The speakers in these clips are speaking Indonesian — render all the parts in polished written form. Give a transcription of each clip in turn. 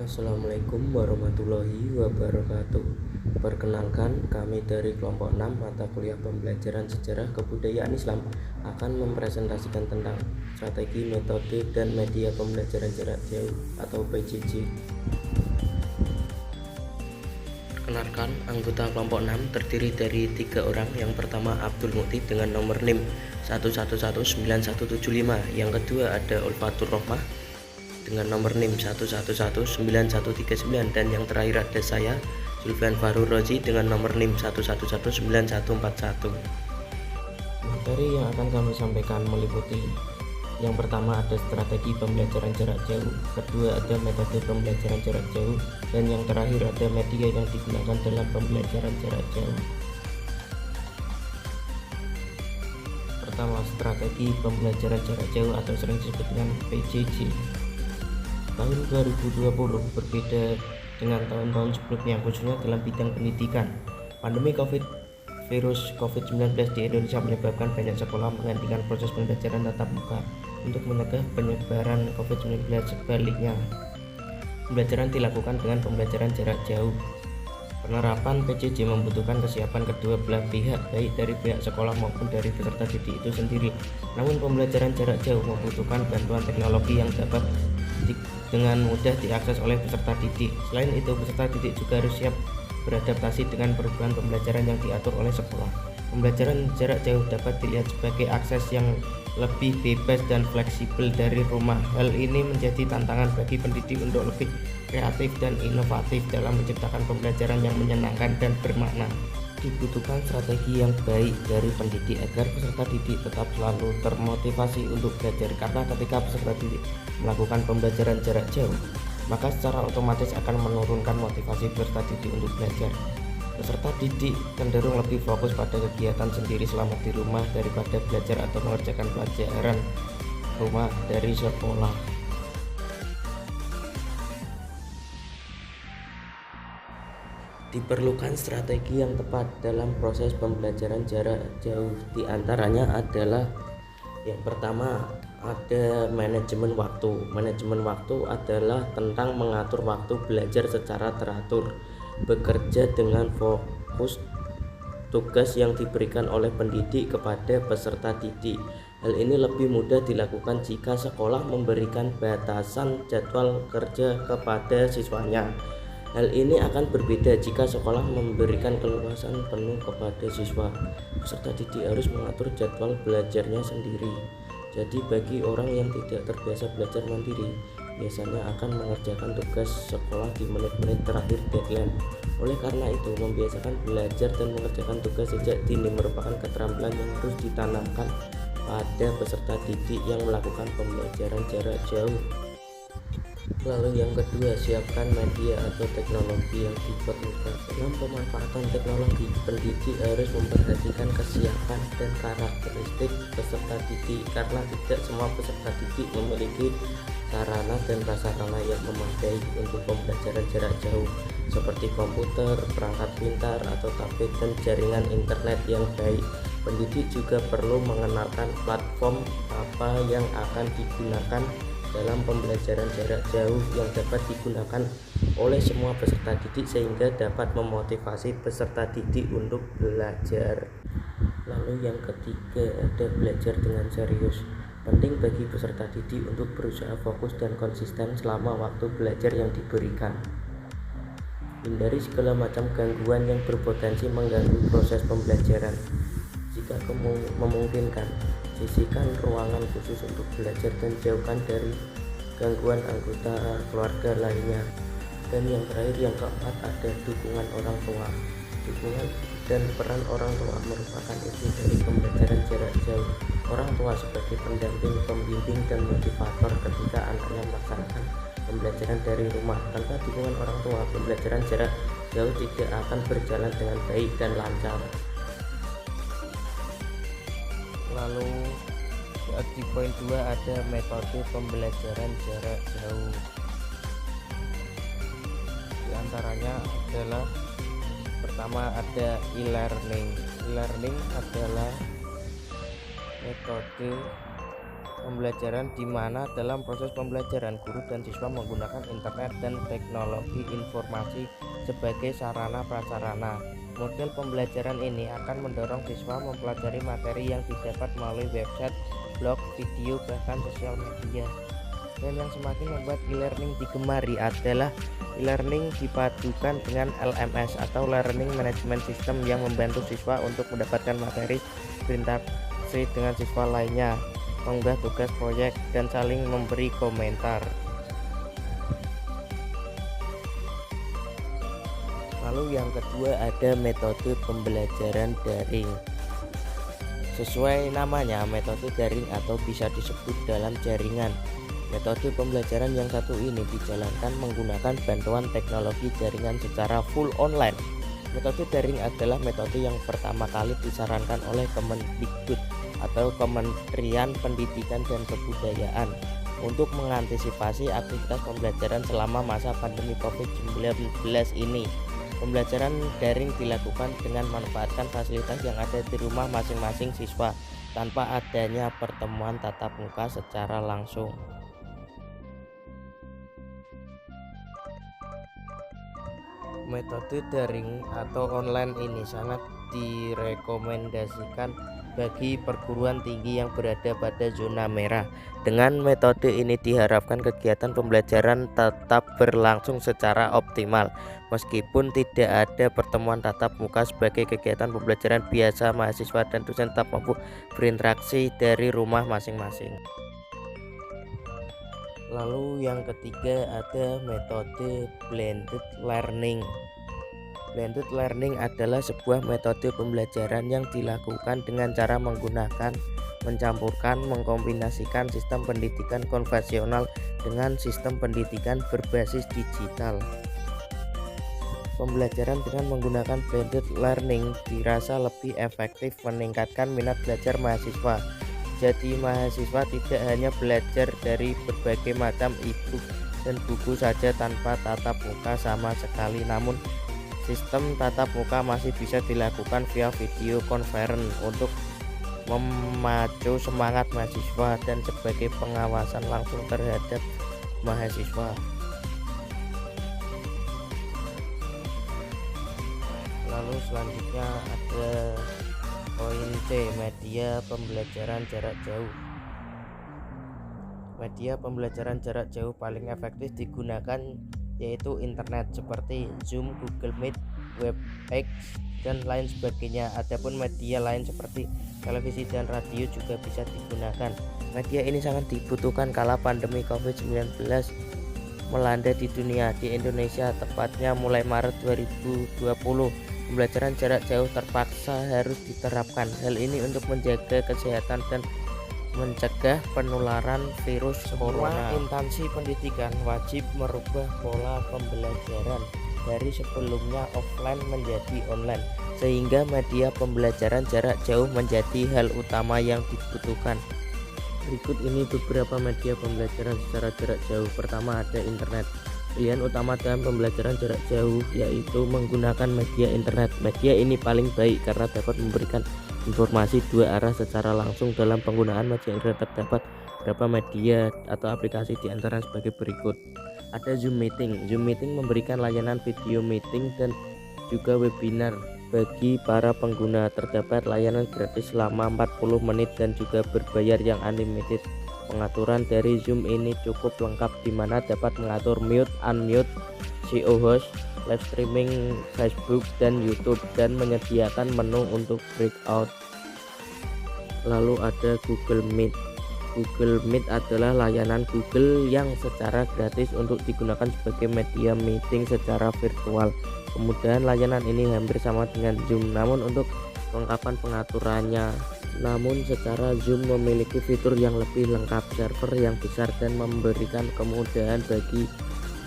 Assalamualaikum warahmatullahi wabarakatuh. Perkenalkan, kami dari kelompok 6 mata kuliah pembelajaran sejarah kebudayaan Islam akan mempresentasikan tentang strategi, metode, dan media pembelajaran jarak jauh atau PJJ. Perkenalkan, anggota kelompok 6 terdiri dari 3 orang. Yang pertama Abdul Mukti dengan nomor NIM 1119175. Yang kedua ada Ulfatur Rohmah dengan nomor NIM 1119139, dan yang terakhir ada saya Zulfian Farur Rozi dengan nomor NIM 1119141. Materi yang akan kami sampaikan meliputi: yang pertama ada strategi pembelajaran jarak jauh, kedua ada metode pembelajaran jarak jauh, dan yang terakhir ada media yang digunakan dalam pembelajaran jarak jauh. Pertama, strategi pembelajaran jarak jauh atau sering disebut dengan PJJ. Tahun 2020 berbeda dengan tahun-tahun sebelumnya, khususnya dalam bidang pendidikan. Pandemi virus COVID-19 di Indonesia menyebabkan banyak sekolah menghentikan proses pembelajaran tatap muka untuk mencegah penyebaran COVID-19. Sebaliknya, pembelajaran dilakukan dengan pembelajaran jarak jauh. Penerapan PJJ membutuhkan kesiapan kedua belah pihak, baik dari pihak sekolah maupun dari peserta didik itu sendiri. Namun pembelajaran jarak jauh membutuhkan bantuan teknologi yang dapat dengan mudah diakses oleh peserta didik. Selain itu, peserta didik juga harus siap beradaptasi dengan perubahan pembelajaran yang diatur oleh sekolah. Pembelajaran jarak jauh dapat dilihat sebagai akses yang lebih bebas dan fleksibel dari rumah. Hal ini menjadi tantangan bagi pendidik untuk lebih kreatif dan inovatif dalam menciptakan pembelajaran yang menyenangkan dan bermakna. Dibutuhkan strategi yang baik dari pendidik agar peserta didik tetap selalu termotivasi untuk belajar, karena ketika peserta didik melakukan pembelajaran jarak jauh, maka secara otomatis akan menurunkan motivasi peserta didik untuk belajar. Peserta didik cenderung lebih fokus pada kegiatan sendiri selama di rumah daripada belajar atau mengerjakan pelajaran rumah dari sekolah. Diperlukan strategi yang tepat dalam proses pembelajaran jarak jauh. Di antaranya adalah: yang pertama ada manajemen waktu. Manajemen waktu adalah tentang mengatur waktu belajar secara teratur, bekerja dengan fokus tugas yang diberikan oleh pendidik kepada peserta didik. Hal ini lebih mudah dilakukan jika sekolah memberikan batasan jadwal kerja kepada siswanya. Hal ini akan berbeda jika sekolah memberikan keluasan penuh kepada siswa. Peserta didik harus mengatur jadwal belajarnya sendiri. Jadi bagi orang yang tidak terbiasa belajar mandiri, biasanya akan mengerjakan tugas sekolah di menit-menit terakhir deadline. Oleh karena itu, membiasakan belajar dan mengerjakan tugas sejak dini merupakan keterampilan yang harus ditanamkan pada peserta didik yang melakukan pembelajaran jarak jauh. Lalu yang kedua, siapkan media atau teknologi yang diperlukan. Dalam pemanfaatan teknologi, pendidik harus memperhatikan kesiapan dan karakteristik peserta didik, karena tidak semua peserta didik memiliki sarana dan prasarana yang memadai untuk pembelajaran jarak jauh, seperti komputer, perangkat pintar atau tablet, dan jaringan internet yang baik. Pendidik juga perlu mengenalkan platform apa yang akan digunakan dalam pembelajaran jarak jauh yang dapat digunakan oleh semua peserta didik, sehingga dapat memotivasi peserta didik untuk belajar. Lalu yang ketiga ada belajar dengan serius. Penting bagi peserta didik untuk berusaha fokus dan konsisten selama waktu belajar yang diberikan. Hindari segala macam gangguan yang berpotensi mengganggu proses pembelajaran. Jika memungkinkan, sisihkan ruangan khusus untuk belajar dan jauhkan dari gangguan anggota keluarga lainnya. Dan yang terakhir, yang keempat, ada dukungan orang tua. Dukungan dan peran orang tua merupakan inti dari pembelajaran jarak jauh. Orang tua sebagai pendamping, pembimbing, dan motivator ketika anaknya melaksanakan pembelajaran dari rumah. Tanpa dukungan orang tua, pembelajaran jarak jauh tidak akan berjalan dengan baik dan lancar. Lalu di poin 2 ada metode pembelajaran jarak jauh. Di antaranya adalah: pertama ada e-learning. E-learning adalah metode pembelajaran di mana dalam proses pembelajaran guru dan siswa menggunakan internet dan teknologi informasi sebagai sarana prasarana. Model pembelajaran ini akan mendorong siswa mempelajari materi yang didapat melalui website, blog, video, bahkan sosial media. Dan yang semakin membuat e-learning digemari adalah e-learning dipadukan dengan LMS atau Learning Management System yang membantu siswa untuk mendapatkan materi, berinteraksi dengan siswa lainnya, mengunggah tugas proyek, dan saling memberi komentar. Lalu yang kedua ada metode pembelajaran daring. Sesuai namanya, metode daring atau bisa disebut dalam jaringan. Metode pembelajaran yang satu ini dijalankan menggunakan bantuan teknologi jaringan secara full online. Metode daring adalah metode yang pertama kali disarankan oleh Kemendikbud atau Kementerian Pendidikan dan Kebudayaan untuk mengantisipasi aktivitas pembelajaran selama masa pandemi COVID-19 ini. Pembelajaran daring dilakukan dengan memanfaatkan fasilitas yang ada di rumah masing-masing siswa tanpa adanya pertemuan tatap muka secara langsung. Metode daring atau online ini sangat direkomendasikan bagi perguruan tinggi yang berada pada zona merah. Dengan metode ini diharapkan kegiatan pembelajaran tetap berlangsung secara optimal meskipun tidak ada pertemuan tatap muka. Sebagai kegiatan pembelajaran biasa, mahasiswa dan dosen tetap mampu berinteraksi dari rumah masing-masing. Lalu yang ketiga ada metode blended learning. Blended learning adalah sebuah metode pembelajaran yang dilakukan dengan cara menggunakan, mencampurkan, mengkombinasikan sistem pendidikan konvensional dengan sistem pendidikan berbasis digital. Pembelajaran dengan menggunakan blended learning dirasa lebih efektif meningkatkan minat belajar mahasiswa. Jadi mahasiswa tidak hanya belajar dari berbagai macam e-book dan buku saja tanpa tatap muka sama sekali, namun sistem tatap muka masih bisa dilakukan via video conference untuk memacu semangat mahasiswa dan sebagai pengawasan langsung terhadap mahasiswa. Lalu selanjutnya ada poin C, media pembelajaran jarak jauh. Media pembelajaran jarak jauh paling efektif digunakan yaitu internet seperti Zoom, Google Meet, WebEx, dan lain sebagainya. Adapun media lain seperti televisi dan radio juga bisa digunakan. Media ini sangat dibutuhkan kala pandemi COVID-19 melanda di dunia. Di Indonesia tepatnya mulai Maret 2020, pembelajaran jarak jauh terpaksa harus diterapkan. Hal ini untuk menjaga kesehatan dan mencegah penularan virus corona. Instansi pendidikan wajib merubah pola pembelajaran dari sebelumnya offline menjadi online, sehingga media pembelajaran jarak jauh menjadi hal utama yang dibutuhkan. Berikut ini beberapa media pembelajaran secara jarak jauh. Pertama ada internet. Pilihan utama dalam pembelajaran jarak jauh yaitu menggunakan media internet. Media ini paling baik karena dapat memberikan informasi dua arah secara langsung. Dalam penggunaan media internet terdapat beberapa media atau aplikasi di antara sebagai berikut. Ada Zoom Meeting. Zoom Meeting memberikan layanan video meeting dan juga webinar bagi para pengguna. Terdapat layanan gratis selama 40 menit dan juga berbayar yang unlimited. Pengaturan dari Zoom ini cukup lengkap di mana dapat mengatur mute, unmute, CEO host, live streaming Facebook dan YouTube, dan menyediakan menu untuk breakout. Lalu ada Google Meet. Google Meet adalah layanan Google yang secara gratis untuk digunakan sebagai media meeting secara virtual. Kemudian layanan ini hampir sama dengan Zoom, namun untuk kelengkapan pengaturannya. Namun secara Zoom memiliki fitur yang lebih lengkap, server yang besar, dan memberikan kemudahan bagi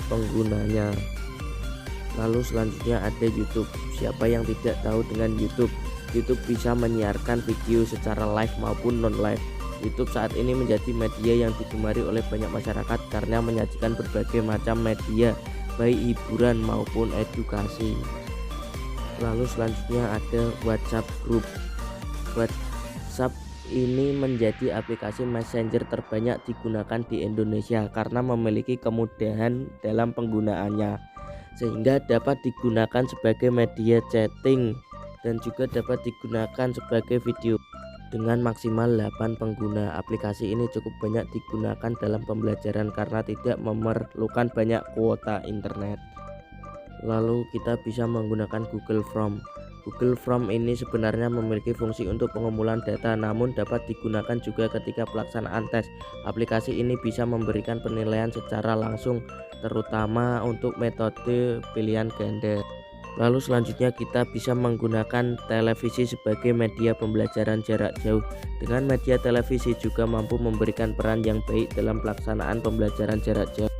penggunanya. Lalu selanjutnya ada YouTube. Siapa yang tidak tahu dengan YouTube? YouTube bisa menyiarkan video secara live maupun non-live. YouTube saat ini menjadi media yang digemari oleh banyak masyarakat karena menyajikan berbagai macam media, baik hiburan maupun edukasi. Lalu selanjutnya ada WhatsApp Group. WhatsApp ini menjadi aplikasi messenger terbanyak digunakan di Indonesia karena memiliki kemudahan dalam penggunaannya, sehingga dapat digunakan sebagai media chatting dan juga dapat digunakan sebagai video. Dengan maksimal 8 pengguna, aplikasi ini cukup banyak digunakan dalam pembelajaran karena tidak memerlukan banyak kuota internet. Lalu kita bisa menggunakan Google Form. Google Form ini sebenarnya memiliki fungsi untuk pengumpulan data, namun dapat digunakan juga ketika pelaksanaan tes. Aplikasi ini bisa memberikan penilaian secara langsung, terutama untuk metode pilihan ganda. Lalu selanjutnya kita bisa menggunakan televisi sebagai media pembelajaran jarak jauh. Dengan media televisi juga mampu memberikan peran yang baik dalam pelaksanaan pembelajaran jarak jauh.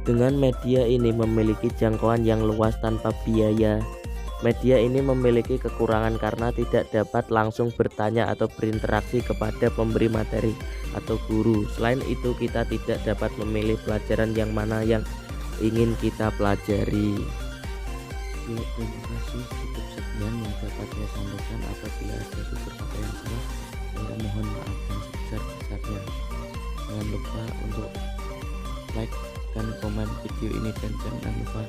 Dengan media ini memiliki jangkauan yang luas tanpa biaya. Media ini memiliki kekurangan karena tidak dapat langsung bertanya atau berinteraksi kepada pemberi materi atau guru. Selain itu, kita tidak dapat memilih pelajaran yang mana yang ingin kita pelajari. Ya, terima kasih, cukup sekian yang dapat saya sampaikan. Apabila ada tutur kata yang salah, saya mohon maaf yang sebesar-besarnya. Jangan lupa untuk like dan komen video ini dan jangan lupa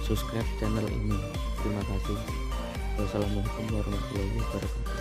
subscribe channel ini. Terima kasih. Wassalamualaikum warahmatullahi wabarakatuh.